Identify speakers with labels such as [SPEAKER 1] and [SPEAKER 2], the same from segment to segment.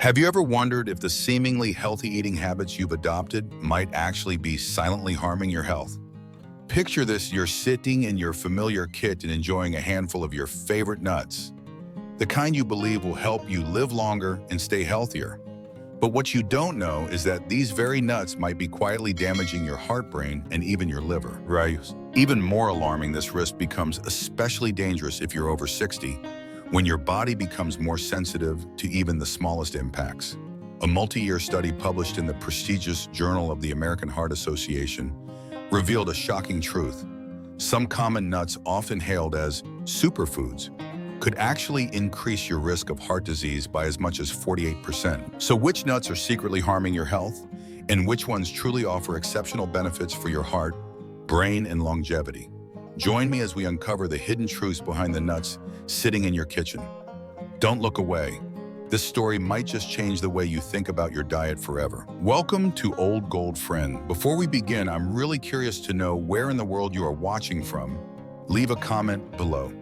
[SPEAKER 1] Have you ever wondered if the seemingly healthy eating habits you've adopted might actually be silently harming your health? Picture this: you're sitting in your familiar kitchen enjoying a handful of your favorite nuts, the kind you believe will help you live longer and stay healthier. But what you don't know is that these very nuts might be quietly damaging your heart, brain, and even your liver. Right? Even more alarming, this risk becomes especially dangerous if you're over 60, when your body becomes more sensitive to even the smallest impacts. A multi-year study published in the prestigious Journal of the American Heart Association revealed a shocking truth. Some common nuts, often hailed as superfoods, could actually increase your risk of heart disease by as much as 48%. So which nuts are secretly harming your health, and which ones truly offer exceptional benefits for your heart, brain, and longevity? Join me as we uncover the hidden truths behind the nuts sitting in your kitchen. Don't look away. This story might just change the way you think about your diet forever. Welcome to Old Gold Friend. Before we begin, I'm really curious to know where in the world you are watching from. Leave a comment below.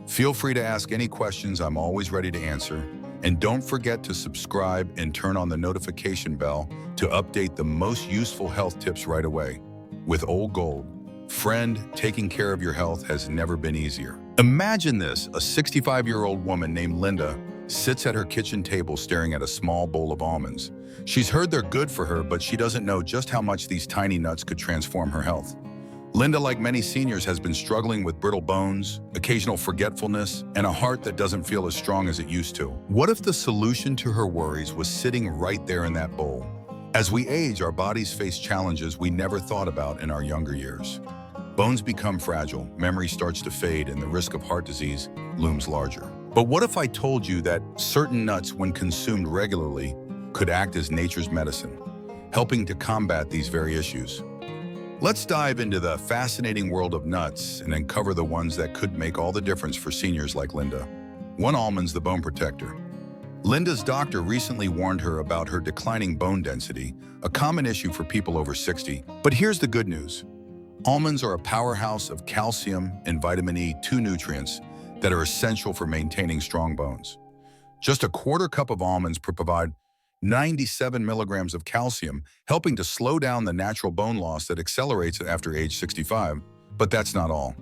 [SPEAKER 1] Feel free to ask any questions. I'm always ready to answer. And don't forget to subscribe and turn on the notification bell to update the most useful health tips right away. With Old Gold Friend, taking care of your health has never been easier. Imagine this: a 65-year-old woman named Linda sits at her kitchen table staring at a small bowl of almonds. She's heard they're good for her, but she doesn't know just how much these tiny nuts could transform her health. Linda, like many seniors, has been struggling with brittle bones, occasional forgetfulness, and a heart that doesn't feel as strong as it used to. What if the solution to her worries was sitting right there in that bowl? As we age, our bodies face challenges we never thought about in our younger years. Bones become fragile, memory starts to fade, and the risk of heart disease looms larger. But what if I told you that certain nuts, when consumed regularly, could act as nature's medicine, helping to combat these very issues? Let's dive into the fascinating world of nuts and uncover the ones that could make all the difference for seniors like Linda. 1. Almonds, the bone protector. Linda's doctor recently warned her about her declining bone density, a common issue for people over 60. But here's the good news. Almonds are a powerhouse of calcium and vitamin E, 2 nutrients that are essential for maintaining strong bones. Just a quarter cup of almonds provide 97 milligrams of calcium, helping to slow down the natural bone loss that accelerates after age 65. But that's not all.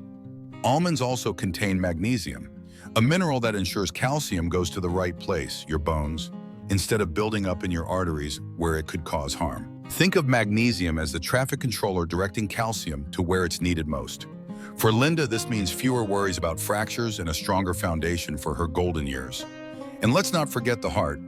[SPEAKER 1] Almonds also contain magnesium, a mineral that ensures calcium goes to the right place, your bones, instead of building up in your arteries where it could cause harm. Think of magnesium as the traffic controller directing calcium to where it's needed most. For Linda, this means fewer worries about fractures and a stronger foundation for her golden years. And let's not forget the heart.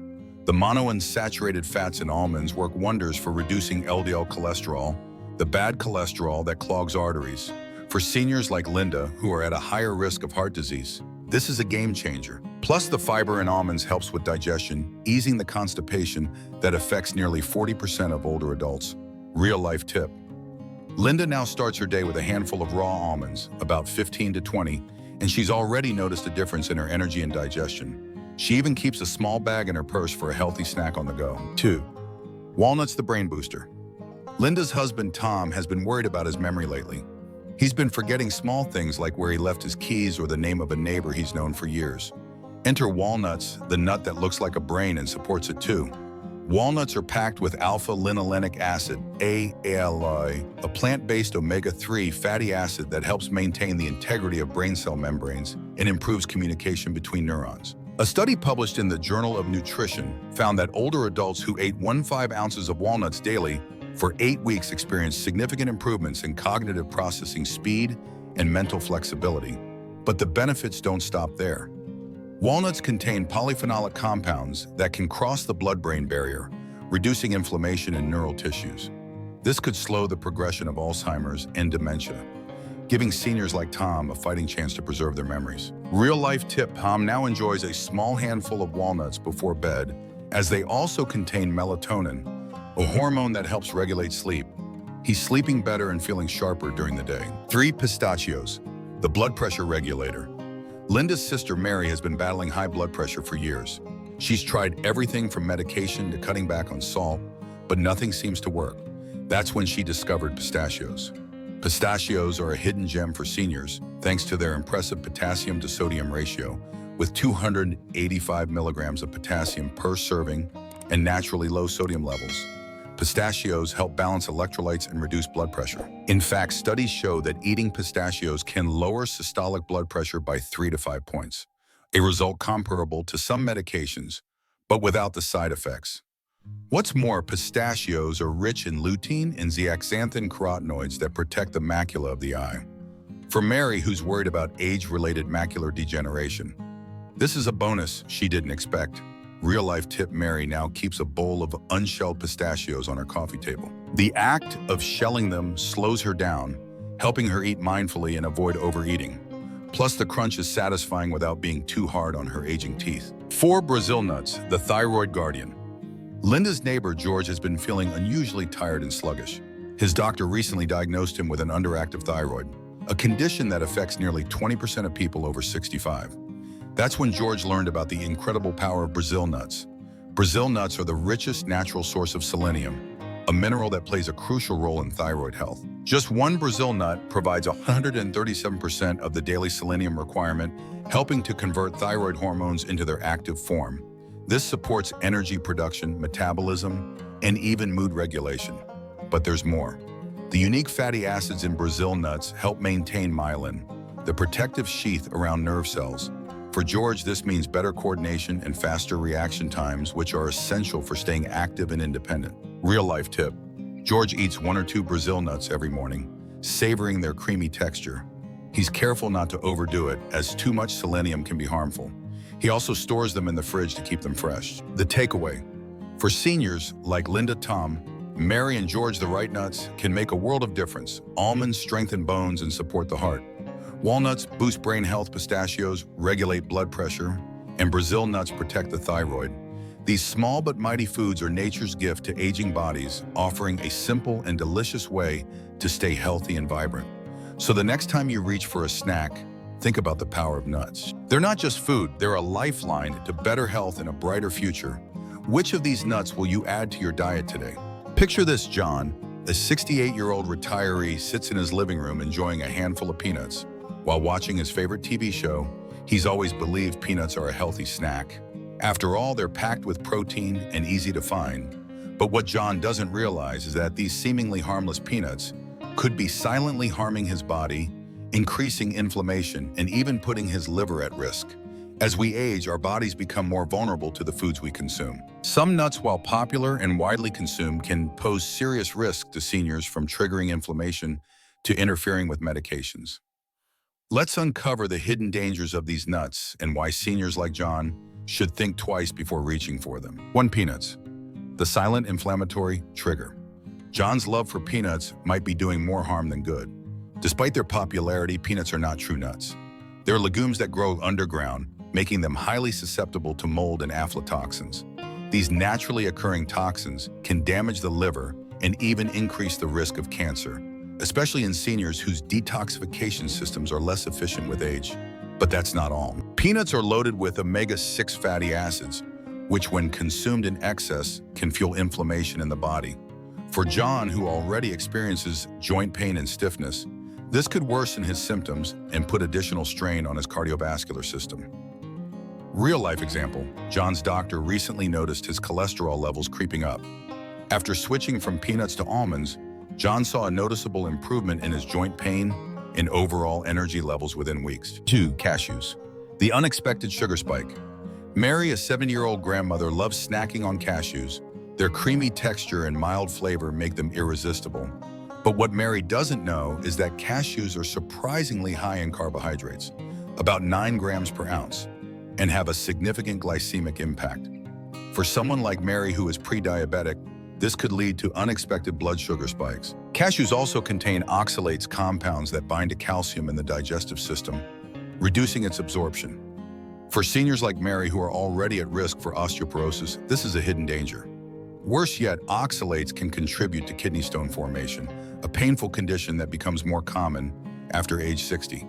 [SPEAKER 1] The monounsaturated fats in almonds work wonders for reducing LDL cholesterol, the bad cholesterol that clogs arteries. For seniors like Linda, who are at a higher risk of heart disease, this is a game changer. Plus, the fiber in almonds helps with digestion, easing the constipation that affects nearly 40% of older adults. Real-life tip. Linda now starts her day with a handful of raw almonds, about 15 to 20, and she's already noticed a difference in her energy and digestion. She even keeps a small bag in her purse for a healthy snack on the go. 2. Walnuts, the brain booster. Linda's husband, Tom, has been worried about his memory lately. He's been forgetting small things like where he left his keys or the name of a neighbor he's known for years. Enter walnuts, the nut that looks like a brain and supports it too. Walnuts are packed with alpha-linolenic acid, ALI, a plant-based omega-3 fatty acid that helps maintain the integrity of brain cell membranes and improves communication between neurons. A study published in the Journal of Nutrition found that older adults who ate 15 ounces of walnuts daily for 8 weeks experienced significant improvements in cognitive processing speed and mental flexibility. But the benefits don't stop there. Walnuts contain polyphenolic compounds that can cross the blood-brain barrier, reducing inflammation in neural tissues. This could slow the progression of Alzheimer's and dementia, giving seniors like Tom a fighting chance to preserve their memories. Real-life tip: Tom now enjoys a small handful of walnuts before bed, as they also contain melatonin, a hormone that helps regulate sleep. He's sleeping better and feeling sharper during the day. 3. Pistachios, the blood pressure regulator. Linda's sister Mary has been battling high blood pressure for years. She's tried everything from medication to cutting back on salt, but nothing seems to work. That's when she discovered pistachios. Pistachios are a hidden gem for seniors, thanks to their impressive potassium to sodium ratio, with 285 milligrams of potassium per serving and naturally low sodium levels. Pistachios help balance electrolytes and reduce blood pressure. In fact, studies show that eating pistachios can lower systolic blood pressure by 3 to 5 points, a result comparable to some medications, but without the side effects. What's more, pistachios are rich in lutein and zeaxanthin carotenoids that protect the macula of the eye. For Mary, who's worried about age-related macular degeneration, this is a bonus she didn't expect. Real-life tip: Mary now keeps a bowl of unshelled pistachios on her coffee table. The act of shelling them slows her down, helping her eat mindfully and avoid overeating. Plus, the crunch is satisfying without being too hard on her aging teeth. 4. Brazil nuts, the thyroid guardian. Linda's neighbor, George, has been feeling unusually tired and sluggish. His doctor recently diagnosed him with an underactive thyroid, a condition that affects nearly 20% of people over 65. That's when George learned about the incredible power of Brazil nuts. Brazil nuts are the richest natural source of selenium, a mineral that plays a crucial role in thyroid health. Just one Brazil nut provides 137% of the daily selenium requirement, helping to convert thyroid hormones into their active form. This supports energy production, metabolism, and even mood regulation. But there's more. The unique fatty acids in Brazil nuts help maintain myelin, the protective sheath around nerve cells. For George, this means better coordination and faster reaction times, which are essential for staying active and independent. Real-life tip: George eats 1 or 2 Brazil nuts every morning, savoring their creamy texture. He's careful not to overdo it, as too much selenium can be harmful. He also stores them in the fridge to keep them fresh. The takeaway: for seniors like Linda, Tom, Mary, and George, the right nuts can make a world of difference. Almonds strengthen bones and support the heart. Walnuts boost brain health, pistachios regulate blood pressure, and Brazil nuts protect the thyroid. These small but mighty foods are nature's gift to aging bodies, offering a simple and delicious way to stay healthy and vibrant. So the next time you reach for a snack, think about the power of nuts. They're not just food, they're a lifeline to better health and a brighter future. Which of these nuts will you add to your diet today? Picture this: John, a 68-year-old retiree, sits in his living room enjoying a handful of peanuts. While watching his favorite TV show, he's always believed peanuts are a healthy snack. After all, they're packed with protein and easy to find. But what John doesn't realize is that these seemingly harmless peanuts could be silently harming his body, increasing inflammation, and even putting his liver at risk. As we age, our bodies become more vulnerable to the foods we consume. Some nuts, while popular and widely consumed, can pose serious risk to seniors, from triggering inflammation to interfering with medications. Let's uncover the hidden dangers of these nuts and why seniors like John should think twice before reaching for them. 1. Peanuts, the silent inflammatory trigger. John's love for peanuts might be doing more harm than good. Despite their popularity, peanuts are not true nuts. They're legumes that grow underground, making them highly susceptible to mold and aflatoxins. These naturally occurring toxins can damage the liver and even increase the risk of cancer, especially in seniors whose detoxification systems are less efficient with age. But that's not all. Peanuts are loaded with omega-6 fatty acids, which when consumed in excess can fuel inflammation in the body. For John, who already experiences joint pain and stiffness, this could worsen his symptoms and put additional strain on his cardiovascular system. Real-life example: John's doctor recently noticed his cholesterol levels creeping up. After switching from peanuts to almonds, John saw a noticeable improvement in his joint pain and overall energy levels within weeks. 2. Cashews, the unexpected sugar spike. Mary, a 70-year-old grandmother, loves snacking on cashews. Their creamy texture and mild flavor make them irresistible. But what Mary doesn't know is that cashews are surprisingly high in carbohydrates, about 9 grams per ounce, and have a significant glycemic impact. For someone like Mary, who is pre-diabetic, this could lead to unexpected blood sugar spikes. Cashews also contain oxalates, compounds that bind to calcium in the digestive system, reducing its absorption. For seniors like Mary, who are already at risk for osteoporosis, this is a hidden danger. Worse yet, oxalates can contribute to kidney stone formation, a painful condition that becomes more common after age 60.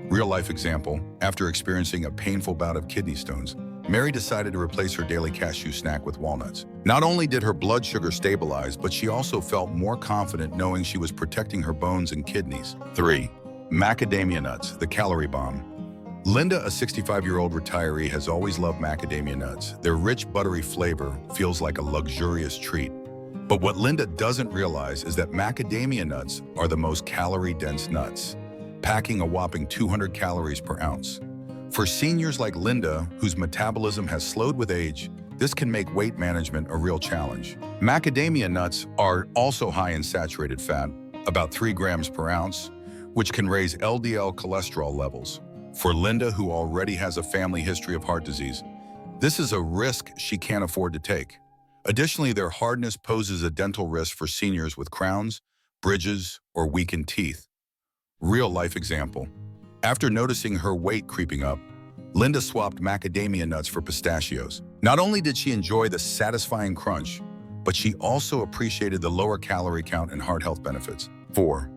[SPEAKER 1] Real-life example: after experiencing a painful bout of kidney stones, Mary decided to replace her daily cashew snack with walnuts. Not only did her blood sugar stabilize, but she also felt more confident knowing she was protecting her bones and kidneys. 3. Macadamia nuts, the calorie bomb. Linda, a 65-year-old retiree, has always loved macadamia nuts. Their rich, buttery flavor feels like a luxurious treat. But what Linda doesn't realize is that macadamia nuts are the most calorie-dense nuts, packing a whopping 200 calories per ounce. For seniors like Linda, whose metabolism has slowed with age, this can make weight management a real challenge. Macadamia nuts are also high in saturated fat, about 3 grams per ounce, which can raise LDL cholesterol levels. For Linda, who already has a family history of heart disease, this is a risk she can't afford to take. Additionally, their hardness poses a dental risk for seniors with crowns, bridges, or weakened teeth. Real-life example. After noticing her weight creeping up, Linda swapped macadamia nuts for pistachios. Not only did she enjoy the satisfying crunch, but she also appreciated the lower calorie count and heart health benefits. 4.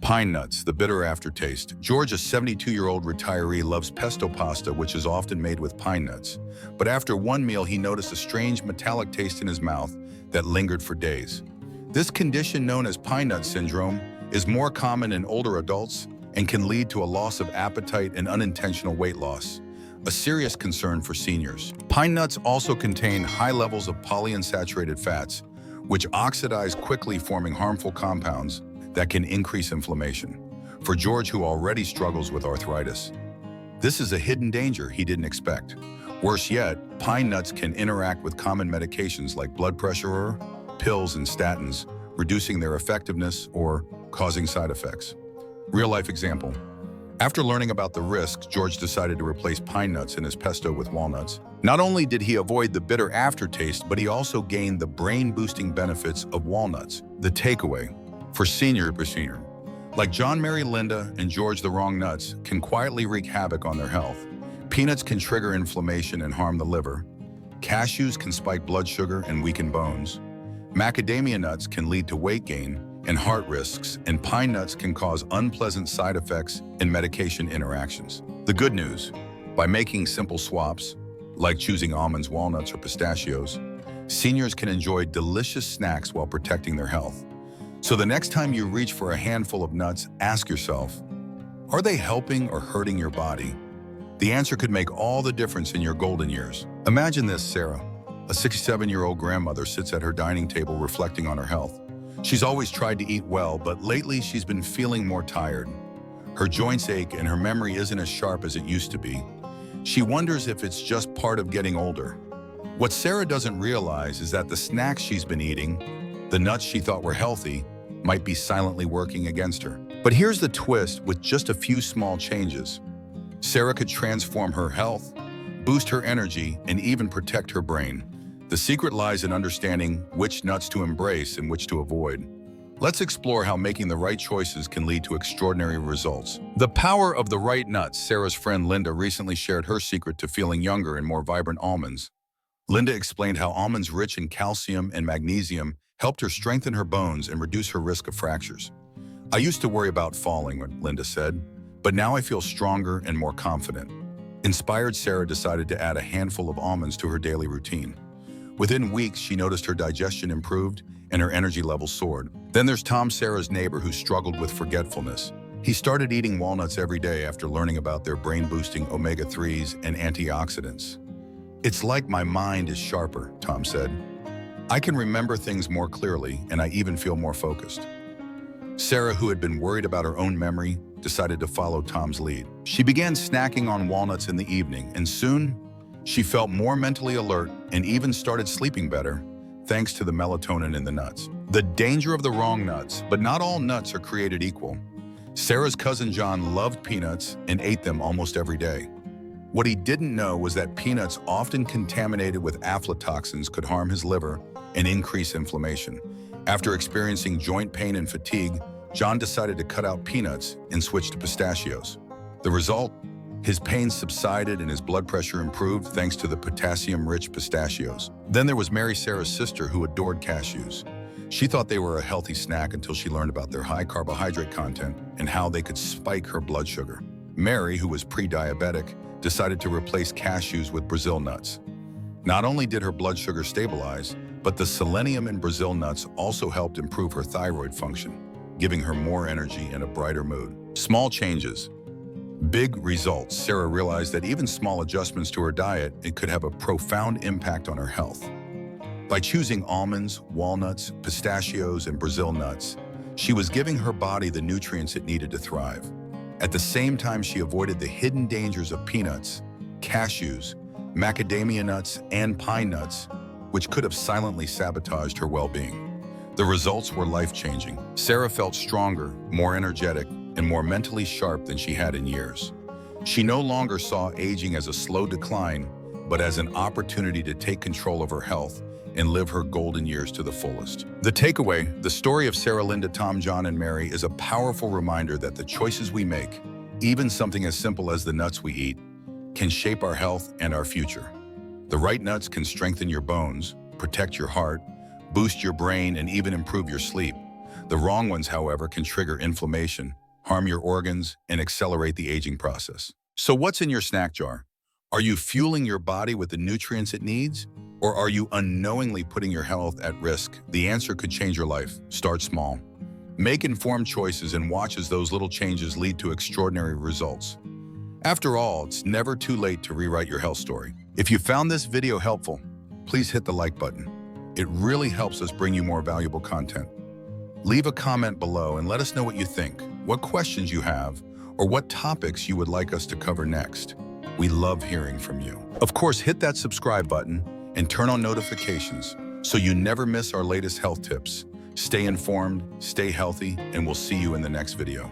[SPEAKER 1] Pine nuts, the bitter aftertaste. George, a 72-year-old retiree, loves pesto pasta, which is often made with pine nuts. But after one meal, he noticed a strange metallic taste in his mouth that lingered for days. This condition, known as pine nut syndrome, is more common in older adults and can lead to a loss of appetite and unintentional weight loss, a serious concern for seniors. Pine nuts also contain high levels of polyunsaturated fats, which oxidize quickly, forming harmful compounds that can increase inflammation. For George, who already struggles with arthritis, this is a hidden danger he didn't expect. Worse yet, pine nuts can interact with common medications like blood pressure pills and statins, reducing their effectiveness or causing side effects. Real-life example. After learning about the risks, George decided to replace pine nuts in his pesto with walnuts. Not only did he avoid the bitter aftertaste, but he also gained the brain-boosting benefits of walnuts. The takeaway: for senior, like John, Mary, Linda, and George, the wrong nuts can quietly wreak havoc on their health. Peanuts can trigger inflammation and harm the liver. Cashews can spike blood sugar and weaken bones. Macadamia nuts can lead to weight gain and heart risks, and pine nuts can cause unpleasant side effects and medication interactions. The good news: by making simple swaps, like choosing almonds, walnuts, or pistachios, seniors can enjoy delicious snacks while protecting their health. So the next time you reach for a handful of nuts, ask yourself, are they helping or hurting your body? The answer could make all the difference in your golden years. Imagine this: Sarah, a 67-year-old grandmother, sits at her dining table reflecting on her health. She's always tried to eat well, but lately she's been feeling more tired. Her joints ache and her memory isn't as sharp as it used to be. She wonders if it's just part of getting older. What Sarah doesn't realize is that the snacks she's been eating, the nuts she thought were healthy, might be silently working against her. But here's the twist: with just a few small changes, Sarah could transform her health, boost her energy, and even protect her brain. The secret lies in understanding which nuts to embrace and which to avoid. Let's explore how making the right choices can lead to extraordinary results. The power of the right nuts. Sarah's friend Linda recently shared her secret to feeling younger and more vibrant: almonds. Linda explained how almonds rich in calcium and magnesium helped her strengthen her bones and reduce her risk of fractures. I used to worry about falling, Linda said, but now I feel stronger and more confident. Inspired, Sarah decided to add a handful of almonds to her daily routine. Within weeks, she noticed her digestion improved and her energy levels soared. Then there's Tom, Sarah's neighbor, who struggled with forgetfulness. He started eating walnuts every day after learning about their brain-boosting omega-3s and antioxidants. "It's like my mind is sharper," Tom said. "I can remember things more clearly, and I even feel more focused." Sarah, who had been worried about her own memory, decided to follow Tom's lead. She began snacking on walnuts in the evening, and soon, she felt more mentally alert and even started sleeping better, thanks to the melatonin in the nuts. The danger of the wrong nuts: but not all nuts are created equal. Sarah's cousin John loved peanuts and ate them almost every day. What he didn't know was that peanuts, often contaminated with aflatoxins, could harm his liver and increase inflammation. After experiencing joint pain and fatigue, John decided to cut out peanuts and switch to pistachios. The result? His pain subsided and his blood pressure improved thanks to the potassium-rich pistachios. Then there was Mary, Sarah's sister, who adored cashews. She thought they were a healthy snack until she learned about their high carbohydrate content and how they could spike her blood sugar. Mary, who was pre-diabetic, decided to replace cashews with Brazil nuts. Not only did her blood sugar stabilize, but the selenium in Brazil nuts also helped improve her thyroid function, giving her more energy and a brighter mood. Small changes, Big results. Sarah realized that even small adjustments to her diet, it could have a profound impact on her health. By choosing almonds, walnuts, pistachios, and Brazil nuts, she was giving her body the nutrients it needed to thrive. At the same time, she avoided the hidden dangers of peanuts, cashews, macadamia nuts, and pine nuts, which could have silently sabotaged her well-being. The results were life-changing. Sarah felt stronger, more energetic, and more mentally sharp than she had in years. She no longer saw aging as a slow decline, but as an opportunity to take control of her health and live her golden years to the fullest. The takeaway, the story of Sarah, Linda, Tom, John, and Mary is a powerful reminder that the choices we make, even something as simple as the nuts we eat, can shape our health and our future. The right nuts can strengthen your bones, protect your heart, boost your brain, and even improve your sleep. The wrong ones, however, can trigger inflammation, harm your organs, and accelerate the aging process. So what's in your snack jar? Are you fueling your body with the nutrients it needs? Or are you unknowingly putting your health at risk? The answer could change your life. Start small. Make informed choices and watch as those little changes lead to extraordinary results. After all, it's never too late to rewrite your health story. If you found this video helpful, please hit the like button. It really helps us bring you more valuable content. Leave a comment below and let us know what you think, what questions you have, or what topics you would like us to cover next. We love hearing from you. Of course, hit that subscribe button and turn on notifications so you never miss our latest health tips. Stay informed, stay healthy, and we'll see you in the next video.